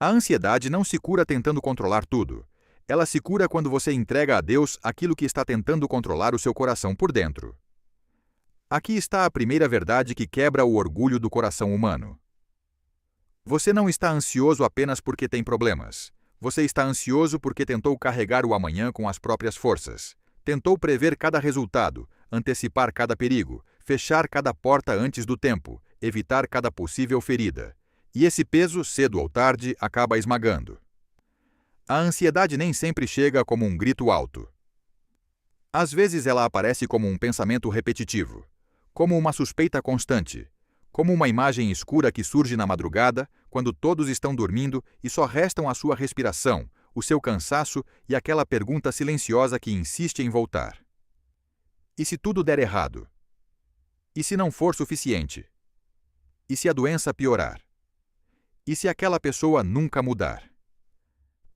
A ansiedade não se cura tentando controlar tudo. Ela se cura quando você entrega a Deus aquilo que está tentando controlar o seu coração por dentro. Aqui está a primeira verdade que quebra o orgulho do coração humano. Você não está ansioso apenas porque tem problemas. Você está ansioso porque tentou carregar o amanhã com as próprias forças. Tentou prever cada resultado, antecipar cada perigo, fechar cada porta antes do tempo, evitar cada possível ferida. E esse peso, cedo ou tarde, acaba esmagando. A ansiedade nem sempre chega como um grito alto. Às vezes ela aparece como um pensamento repetitivo, como uma suspeita constante, como uma imagem escura que surge na madrugada, quando todos estão dormindo e só restam a sua respiração, o seu cansaço e aquela pergunta silenciosa que insiste em voltar. E se tudo der errado? E se não for suficiente? E se a doença piorar? E se aquela pessoa nunca mudar?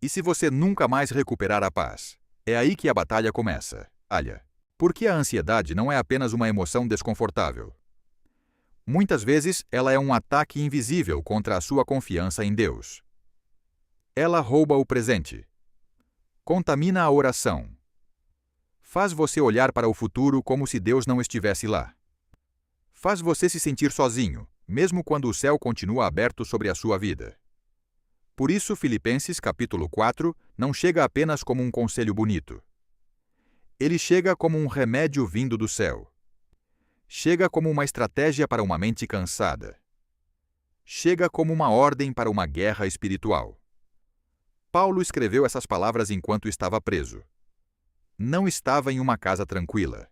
E se você nunca mais recuperar a paz? É aí que a batalha começa. Porque a ansiedade não é apenas uma emoção desconfortável. Muitas vezes, ela é um ataque invisível contra a sua confiança em Deus. Ela rouba o presente. Contamina a oração. Faz você olhar para o futuro como se Deus não estivesse lá. Faz você se sentir sozinho, mesmo quando o céu continua aberto sobre a sua vida. Por isso, Filipenses capítulo 4 não chega apenas como um conselho bonito. Ele chega como um remédio vindo do céu. Chega como uma estratégia para uma mente cansada. Chega como uma ordem para uma guerra espiritual. Paulo escreveu essas palavras enquanto estava preso. Não estava em uma casa tranquila.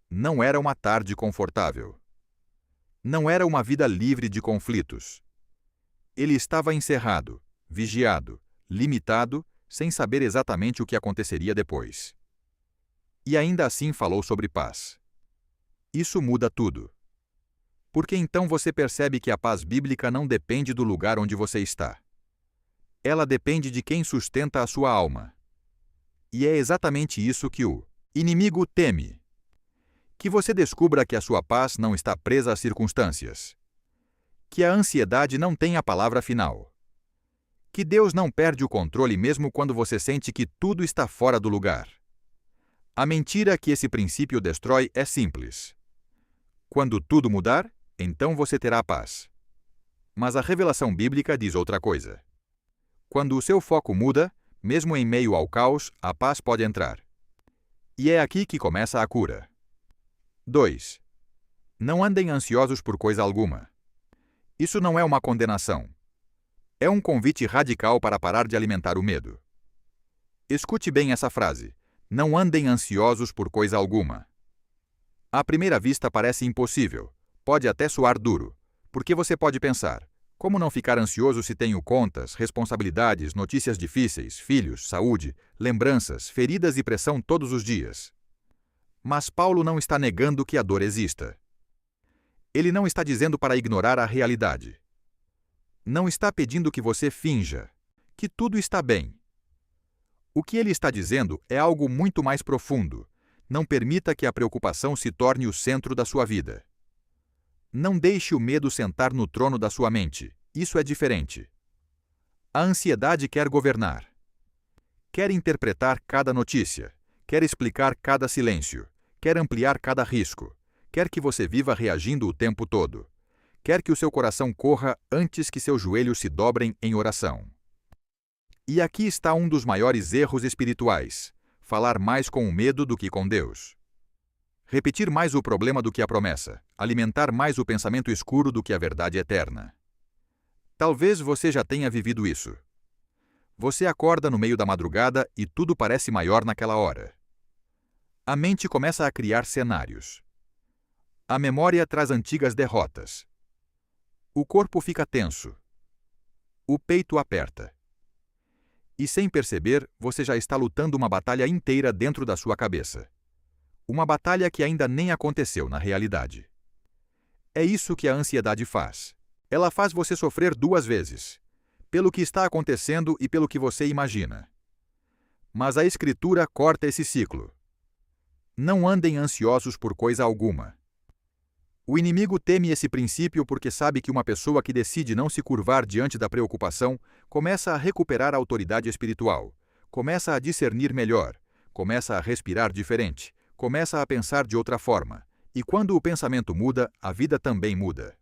Não era uma tarde confortável. Não era uma vida livre de conflitos. Ele estava encerrado, vigiado, limitado, sem saber exatamente o que aconteceria depois. E ainda assim falou sobre paz. Isso muda tudo. Porque então você percebe que a paz bíblica não depende do lugar onde você está. Ela depende de quem sustenta a sua alma. E é exatamente isso que o inimigo teme. Que você descubra que a sua paz não está presa às circunstâncias. Que a ansiedade não tem a palavra final. Que Deus não perde o controle mesmo quando você sente que tudo está fora do lugar. A mentira que esse princípio destrói é simples. Quando tudo mudar, então você terá paz. Mas a revelação bíblica diz outra coisa. Quando o seu foco muda, mesmo em meio ao caos, a paz pode entrar. E é aqui que começa a cura. 2. Não andem ansiosos por coisa alguma. Isso não é uma condenação. É um convite radical para parar de alimentar o medo. Escute bem essa frase. Não andem ansiosos por coisa alguma. À primeira vista parece impossível, pode até soar duro, porque você pode pensar, como não ficar ansioso se tenho contas, responsabilidades, notícias difíceis, filhos, saúde, lembranças, feridas e pressão todos os dias? Mas Paulo não está negando que a dor exista. Ele não está dizendo para ignorar a realidade. Não está pedindo que você finja, que tudo está bem. O que ele está dizendo é algo muito mais profundo. Não permita que a preocupação se torne o centro da sua vida. Não deixe o medo sentar no trono da sua mente. Isso é diferente. A ansiedade quer governar. Quer interpretar cada notícia. Quer explicar cada silêncio. Quer ampliar cada risco. Quer que você viva reagindo o tempo todo. Quer que o seu coração corra antes que seus joelhos se dobrem em oração. E aqui está um dos maiores erros espirituais. Falar mais com o medo do que com Deus. Repetir mais o problema do que a promessa. Alimentar mais o pensamento escuro do que a verdade eterna. Talvez você já tenha vivido isso. Você acorda no meio da madrugada e tudo parece maior naquela hora. A mente começa a criar cenários. A memória traz antigas derrotas. O corpo fica tenso. O peito aperta. E sem perceber, você já está lutando uma batalha inteira dentro da sua cabeça. Uma batalha que ainda nem aconteceu na realidade. É isso que a ansiedade faz. Ela faz você sofrer duas vezes. Pelo que está acontecendo e pelo que você imagina. Mas a Escritura corta esse ciclo. Não andem ansiosos por coisa alguma. O inimigo teme esse princípio porque sabe que uma pessoa que decide não se curvar diante da preocupação começa a recuperar a autoridade espiritual, começa a discernir melhor, começa a respirar diferente, começa a pensar de outra forma. E quando o pensamento muda, a vida também muda.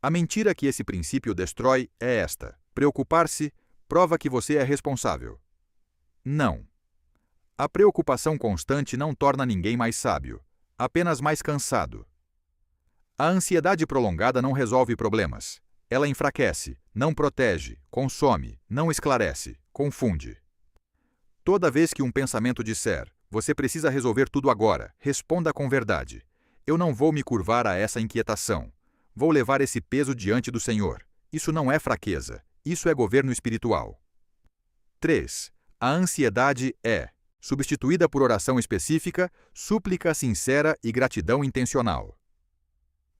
A mentira que esse princípio destrói é esta: preocupar-se prova que você é responsável. Não. A preocupação constante não torna ninguém mais sábio, apenas mais cansado. A ansiedade prolongada não resolve problemas. Ela enfraquece, não protege, consome, não esclarece, confunde. Toda vez que um pensamento disser, você precisa resolver tudo agora, responda com verdade. Eu não vou me curvar a essa inquietação. Vou levar esse peso diante do Senhor. Isso não é fraqueza, isso é governo espiritual. 3. A ansiedade é substituída por oração específica, súplica sincera e gratidão intencional.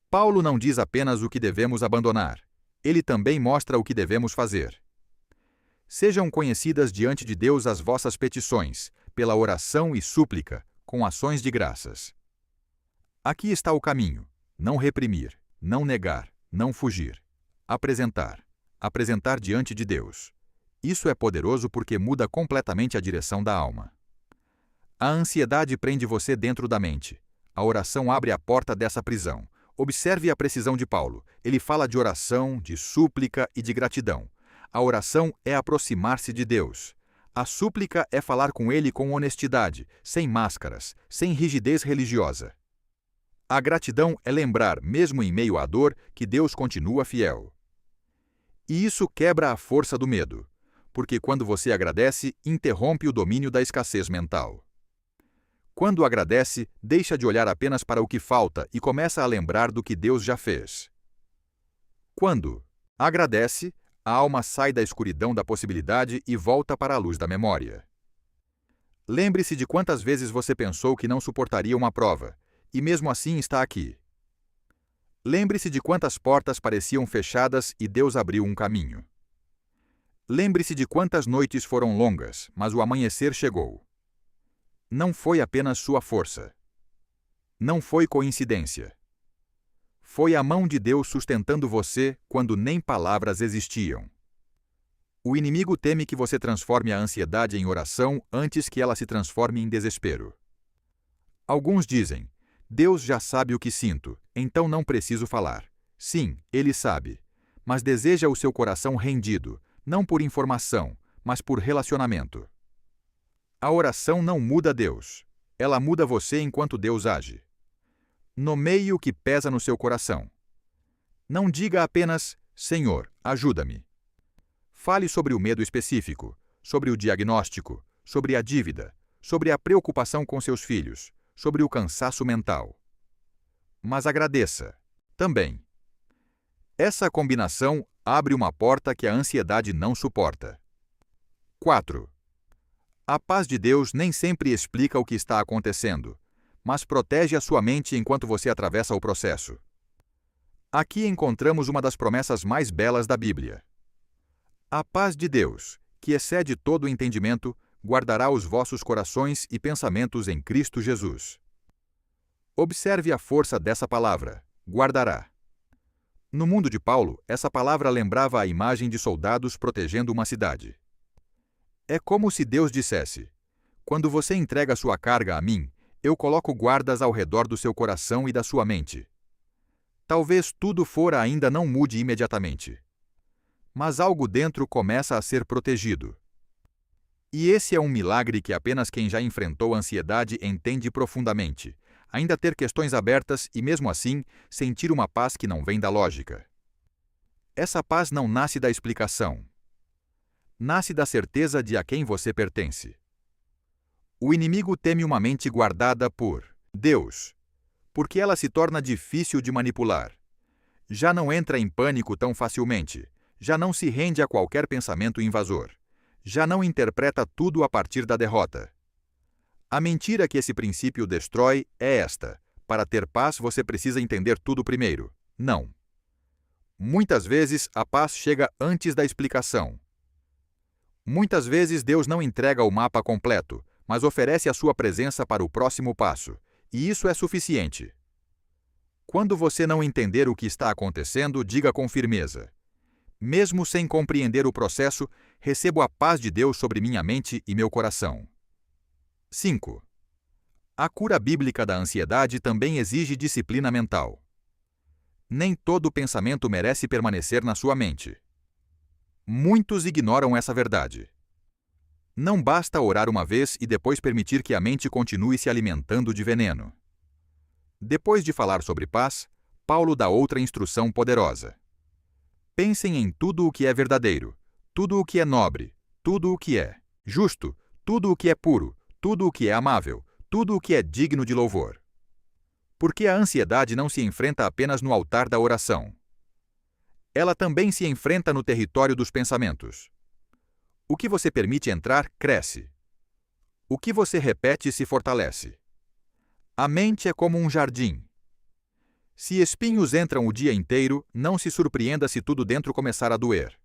Paulo não diz apenas o que devemos abandonar. Ele também mostra o que devemos fazer. Sejam conhecidas diante de Deus as vossas petições, pela oração e súplica, com ações de graças. Aqui está o caminho: não reprimir, não negar, não fugir. Apresentar. Apresentar diante de Deus. Isso é poderoso porque muda completamente a direção da alma. A ansiedade prende você dentro da mente. A oração abre a porta dessa prisão. Observe a precisão de Paulo. Ele fala de oração, de súplica e de gratidão. A oração é aproximar-se de Deus. A súplica é falar com Ele com honestidade, sem máscaras, sem rigidez religiosa. A gratidão é lembrar, mesmo em meio à dor, que Deus continua fiel. E isso quebra a força do medo, porque quando você agradece, interrompe o domínio da escassez mental. Quando agradece, deixa de olhar apenas para o que falta e começa a lembrar do que Deus já fez. Quando agradece, a alma sai da escuridão da possibilidade e volta para a luz da memória. Lembre-se de quantas vezes você pensou que não suportaria uma prova, e mesmo assim está aqui. Lembre-se de quantas portas pareciam fechadas e Deus abriu um caminho. Lembre-se de quantas noites foram longas, mas o amanhecer chegou. Não foi apenas sua força. Não foi coincidência. Foi a mão de Deus sustentando você quando nem palavras existiam. O inimigo teme que você transforme a ansiedade em oração antes que ela se transforme em desespero. Alguns dizem: Deus já sabe o que sinto, então não preciso falar. Sim, Ele sabe, mas deseja o seu coração rendido, não por informação, mas por relacionamento. A oração não muda Deus. Ela muda você enquanto Deus age. Nomeie o que pesa no seu coração. Não diga apenas, Senhor, ajuda-me. Fale sobre o medo específico, sobre o diagnóstico, sobre a dívida, sobre a preocupação com seus filhos, sobre o cansaço mental. Mas agradeça, também. Essa combinação abre uma porta que a ansiedade não suporta. 4. A paz de Deus nem sempre explica o que está acontecendo, mas protege a sua mente enquanto você atravessa o processo. Aqui encontramos uma das promessas mais belas da Bíblia. A paz de Deus, que excede todo o entendimento, guardará os vossos corações e pensamentos em Cristo Jesus. Observe a força dessa palavra, guardará. No mundo de Paulo, essa palavra lembrava a imagem de soldados protegendo uma cidade. É como se Deus dissesse: quando você entrega sua carga a mim, eu coloco guardas ao redor do seu coração e da sua mente. Talvez tudo fora ainda não mude imediatamente. Mas algo dentro começa a ser protegido. E esse é um milagre que apenas quem já enfrentou a ansiedade entende profundamente. Ainda ter questões abertas e, mesmo assim, sentir uma paz que não vem da lógica. Essa paz não nasce da explicação. Nasce da certeza de a quem você pertence. O inimigo teme uma mente guardada por Deus, porque ela se torna difícil de manipular. Já não entra em pânico tão facilmente, já não se rende a qualquer pensamento invasor, já não interpreta tudo a partir da derrota. A mentira que esse princípio destrói é esta: para ter paz você precisa entender tudo primeiro. Não. Muitas vezes a paz chega antes da explicação. Muitas vezes Deus não entrega o mapa completo, mas oferece a sua presença para o próximo passo, e isso é suficiente. Quando você não entender o que está acontecendo, diga com firmeza: mesmo sem compreender o processo, recebo a paz de Deus sobre minha mente e meu coração. 5. A cura bíblica da ansiedade também exige disciplina mental. Nem todo pensamento merece permanecer na sua mente. Muitos ignoram essa verdade. Não basta orar uma vez e depois permitir que a mente continue se alimentando de veneno. Depois de falar sobre paz, Paulo dá outra instrução poderosa. Pensem em tudo o que é verdadeiro, tudo o que é nobre, tudo o que é justo, tudo o que é puro, tudo o que é amável, tudo o que é digno de louvor. Porque a ansiedade não se enfrenta apenas no altar da oração. Ela também se enfrenta no território dos pensamentos. O que você permite entrar, cresce. O que você repete se fortalece. A mente é como um jardim. Se espinhos entram o dia inteiro, não se surpreenda se tudo dentro começar a doer.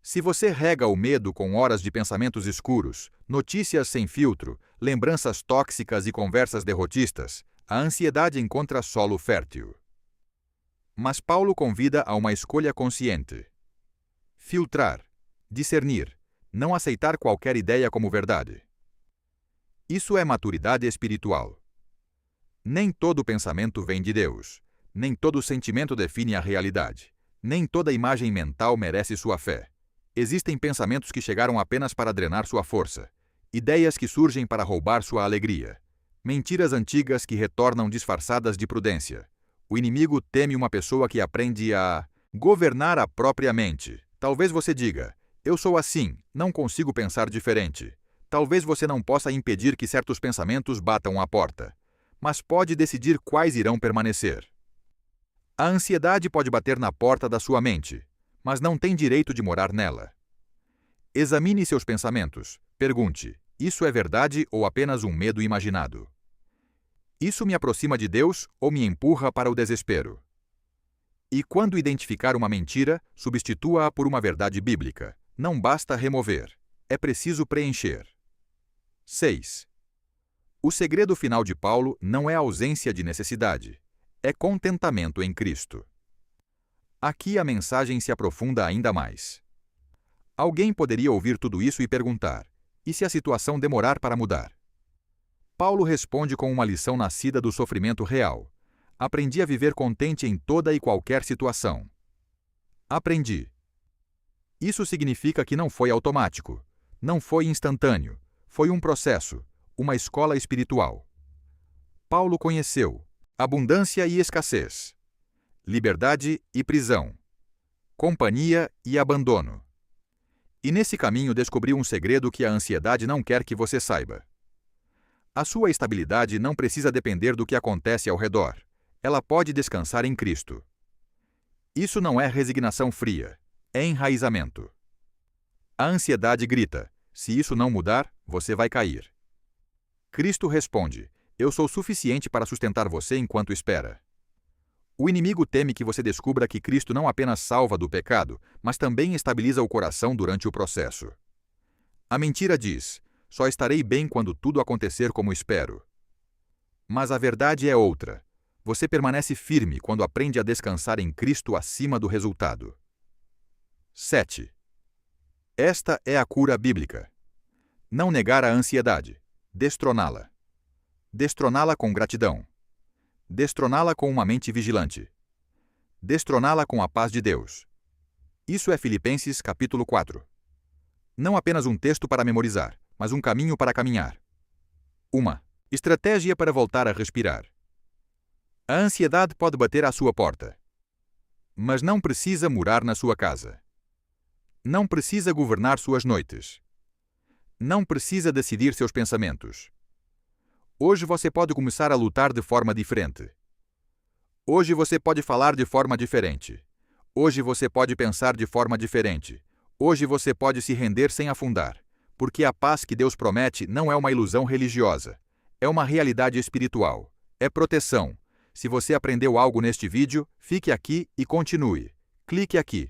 Se você rega o medo com horas de pensamentos escuros, notícias sem filtro, lembranças tóxicas e conversas derrotistas, a ansiedade encontra solo fértil. Mas Paulo convida a uma escolha consciente. Filtrar, discernir, não aceitar qualquer ideia como verdade. Isso é maturidade espiritual. Nem todo pensamento vem de Deus. Nem todo sentimento define a realidade. Nem toda imagem mental merece sua fé. Existem pensamentos que chegaram apenas para drenar sua força. Ideias que surgem para roubar sua alegria. Mentiras antigas que retornam disfarçadas de prudência. O inimigo teme uma pessoa que aprende a governar a própria mente. Talvez você diga: eu sou assim, não consigo pensar diferente. Talvez você não possa impedir que certos pensamentos batam à porta, mas pode decidir quais irão permanecer. A ansiedade pode bater na porta da sua mente, mas não tem direito de morar nela. Examine seus pensamentos. Pergunte: isso é verdade ou apenas um medo imaginado? Isso me aproxima de Deus ou me empurra para o desespero? E quando identificar uma mentira, substitua-a por uma verdade bíblica. Não basta remover, é preciso preencher. 6. O segredo final de Paulo não é ausência de necessidade, é contentamento em Cristo. Aqui a mensagem se aprofunda ainda mais. Alguém poderia ouvir tudo isso e perguntar: e se a situação demorar para mudar? Paulo responde com uma lição nascida do sofrimento real. Aprendi a viver contente em toda e qualquer situação. Aprendi. Isso significa que não foi automático, não foi instantâneo, foi um processo, uma escola espiritual. Paulo conheceu abundância e escassez, liberdade e prisão, companhia e abandono. E nesse caminho descobriu um segredo que a ansiedade não quer que você saiba. A sua estabilidade não precisa depender do que acontece ao redor. Ela pode descansar em Cristo. Isso não é resignação fria, é enraizamento. A ansiedade grita: se isso não mudar, você vai cair. Cristo responde: eu sou suficiente para sustentar você enquanto espera. O inimigo teme que você descubra que Cristo não apenas salva do pecado, mas também estabiliza o coração durante o processo. A mentira diz: só estarei bem quando tudo acontecer como espero. Mas a verdade é outra. Você permanece firme quando aprende a descansar em Cristo acima do resultado. 7. Esta é a cura bíblica. Não negar a ansiedade. Destroná-la. Destroná-la com gratidão. Destroná-la com uma mente vigilante. Destroná-la com a paz de Deus. Isso é Filipenses capítulo 4. Não apenas um texto para memorizar, mas um caminho para caminhar. 1. Estratégia para voltar a respirar. A ansiedade pode bater à sua porta, mas não precisa morar na sua casa. Não precisa governar suas noites. Não precisa decidir seus pensamentos. Hoje você pode começar a lutar de forma diferente. Hoje você pode falar de forma diferente. Hoje você pode pensar de forma diferente. Hoje você pode se render sem afundar, porque a paz que Deus promete não é uma ilusão religiosa. É uma realidade espiritual. É proteção. Se você aprendeu algo neste vídeo, fique aqui e continue. Clique aqui.